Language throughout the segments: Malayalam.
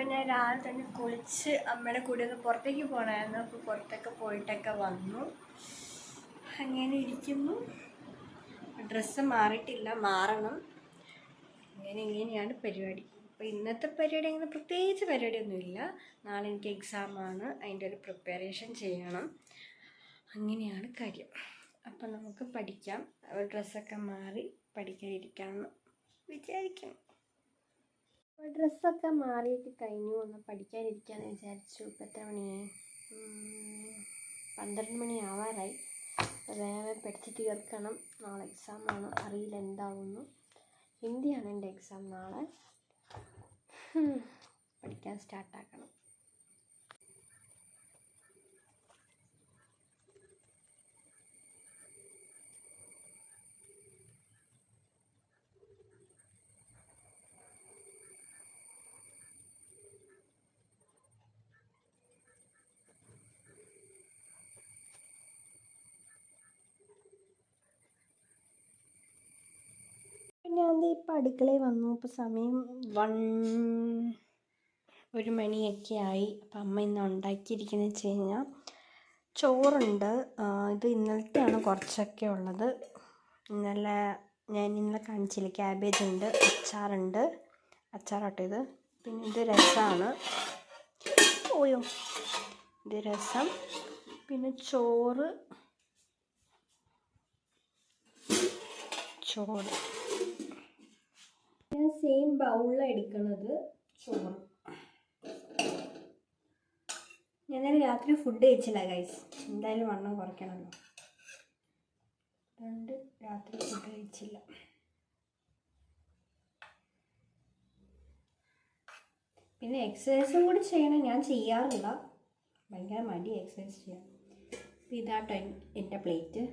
അപ്പം ഞാൻ രാവിലെ തന്നെ കുളിച്ച് അമ്മയുടെ കൂടെ ഒന്ന് പുറത്തേക്ക് പോകണമായിരുന്നു. അപ്പോൾ പുറത്തൊക്കെ പോയിട്ടൊക്കെ വന്നു. അങ്ങനെ ഇരിക്കുന്നു. ഡ്രസ്സ് മാറിയിട്ടില്ല, മാറണം. ഇങ്ങനെയാണ് പരിപാടി. അപ്പോൾ ഇന്നത്തെ പരിപാടി അങ്ങനെ പ്രത്യേകിച്ച് പരിപാടിയൊന്നുമില്ല. നാളെ എനിക്ക് എക്സാമാണ്, അതിൻ്റെ ഒരു പ്രിപ്പറേഷൻ ചെയ്യണം. അങ്ങനെയാണ് കാര്യം. അപ്പം നമുക്ക് പഠിക്കാം. ഡ്രസ്സൊക്കെ മാറി പഠിക്കാനിരിക്കാമെന്ന് വിചാരിക്കണം. ഡ്രസ്സൊക്കെ മാറിയിട്ട് കഴിഞ്ഞു, ഒന്ന് പഠിക്കാനിരിക്കാമെന്ന് വിചാരിച്ചു. ഇപ്പം എത്ര മണിയായി? 12 മണി ആവാറായി. വേഗം പഠിച്ച് തീർക്കണം. നാളെ എക്സാമാണ്, അറിയില്ല എന്താവുന്നു. ഹിന്ദിയാണ് എൻ്റെ എക്സാം നാളെ. പഠിക്കാൻ സ്റ്റാർട്ടാക്കണം. ഞാൻ ഇപ്പം അടുക്കളയിൽ വന്നു. ഇപ്പോൾ സമയം 1 മണിയൊക്കെ ആയി. അപ്പം അമ്മ ഇന്ന് ഉണ്ടാക്കിയിരിക്കുന്നത് വെച്ച് കഴിഞ്ഞാൽ ചോറുണ്ട്. ഇത് ഇന്നലത്തെയാണ് കുറച്ചൊക്കെ ഉള്ളത്. ഞാൻ ഇന്നലെ കാണിച്ചില്ല, ക്യാബേജ് ഉണ്ട്, അച്ചാറുണ്ട്, അച്ചാറാട്ടോ ഇത്. പിന്നെ ഇത് രസമാണ്. ഇത് രസം, പിന്നെ ചോറ്. ഞാൻ സെയിം ബൗളിലാണ് എടുക്കുന്നത് ചോറ്. ഞാൻ രാത്രി ഫുഡ് കഴിച്ചില്ല ഗൈസ്. എന്തായാലും വണ്ണം കുറയ്ക്കണമല്ലോ, അതുകൊണ്ട് രാത്രി ഫുഡ് കഴിച്ചില്ല. പിന്നെ എക്സസൈസും കൂടി ചെയ്യണം. ഞാൻ ചെയ്യാറില്ല, ഭയങ്കര മടി എക്സസൈസ് ചെയ്യാൻ. ഇതാട്ടോ എൻ്റെ പ്ലേറ്റ്.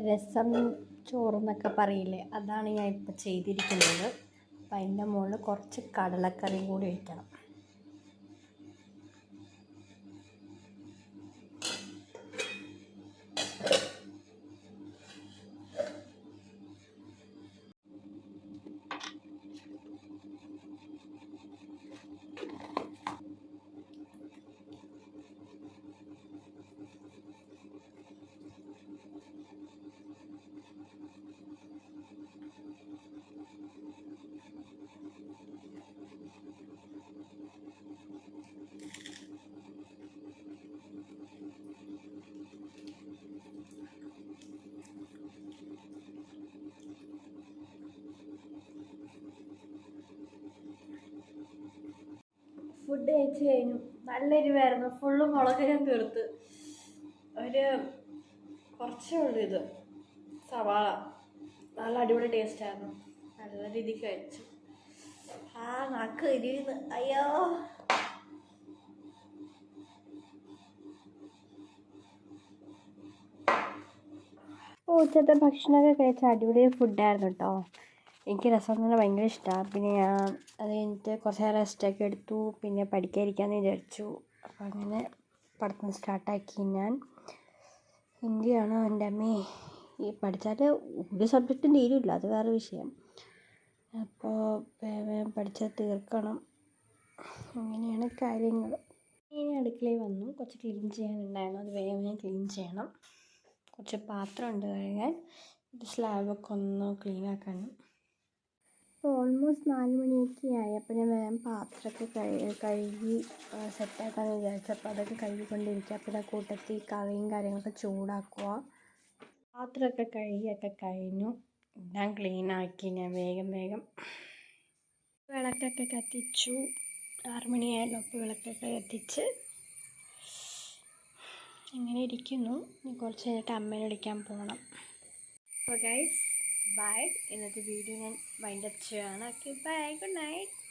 രസം ചോറെന്നൊക്കെ പറയില്ലേ, അതാണ് ഞാൻ ഇപ്പോൾ ചെയ്തിരിക്കുന്നത്. അപ്പം അതിൻ്റെ മുകളിൽ കുറച്ച് കടലക്കറിയും കൂടി വയ്ക്കണം. ഫുഡ് കഴിച്ച് കഴിഞ്ഞു. നല്ല എരിവായിരുന്നു. ഫുള്ള് മുളക് ഞാൻ തീർത്ത്. കുറച്ചേ ഉള്ളൂ ഇത് സവാള. നല്ല അടിപൊളി ടേസ്റ്റായിരുന്നു. നല്ല രീതിക്ക് കഴിച്ചു. നാക്ക് എരിയുന്നു, അയ്യോ. ഉച്ചത്തെ ഭക്ഷണമൊക്കെ കഴിച്ച അടിപൊളി ഫുഡായിരുന്നു കേട്ടോ. എനിക്ക് രസം തന്നെ ഭയങ്കര ഇഷ്ടമാണ്. പിന്നെ ഞാൻ അത് കഴിഞ്ഞിട്ട് കുറച്ച് നേരം റെസ്റ്റൊക്കെ എടുത്തു. പിന്നെ പഠിക്കാതിരിക്കാമെന്ന് വിചാരിച്ചു. അപ്പോൾ അങ്ങനെ പഠിത്തം സ്റ്റാർട്ടാക്കി ഞാൻ. ഹിന്ദിയാണ് എൻ്റെ അമ്മേ. ഈ പഠിച്ചാൽ ഒരു സബ്ജക്റ്റും തീരില്ല, അത് വേറെ വിഷയം. അപ്പോൾ വേഗം പഠിച്ചാൽ തീർക്കണം. അങ്ങനെയാണ് കാര്യങ്ങൾ. ഇനി അടുക്കളയിൽ വന്നു. കുറച്ച് ക്ലീൻ ചെയ്യാനുണ്ടായിരുന്നു, അത് വേഗം ഞാൻ ക്ലീൻ ചെയ്യണം. കുറച്ച് പാത്രമുണ്ട് കഴുകാൻ. ഇത് സ്ലാബൊക്കെ ഒന്ന് ക്ലീൻ ആക്കാനും. ഇപ്പോൾ ഓൾമോസ്റ്റ് 4 മണിയൊക്കെ ആയി. അപ്പോൾ ഞാൻ വേഗം പാത്രമൊക്കെ കഴുകി സെറ്റാക്കാമെന്ന് വിചാരിച്ചു. അപ്പോൾ അതൊക്കെ കഴുകിക്കൊണ്ടിരിക്കുക. അപ്പോൾ കൂട്ടത്തിൽ കറിയും കാര്യങ്ങളൊക്കെ ചൂടാക്കുക. പാത്രമൊക്കെ കഴുകിയൊക്കെ കഴിഞ്ഞു. എല്ലാം ക്ലീനാക്കി ഞാൻ വേഗം വിളക്കൊക്കെ കത്തിച്ചു. 6 മണിയായല്ലോ. അപ്പോൾ വിളക്കൊക്കെ കത്തിച്ച് ഇങ്ങനെ ഇരിക്കുന്നു. ഇനി കുറച്ച് കഴിഞ്ഞിട്ട് അമ്മേനെ വിളിക്കാൻ പോകണം. അപ്പോൾ ഗൈസ് ബൈ. ഇന്നത്തെ വീഡിയോ ഞാൻ വൈൻഡപ്പ് ചെയ്യുകയാണ്. Okay bye, good night.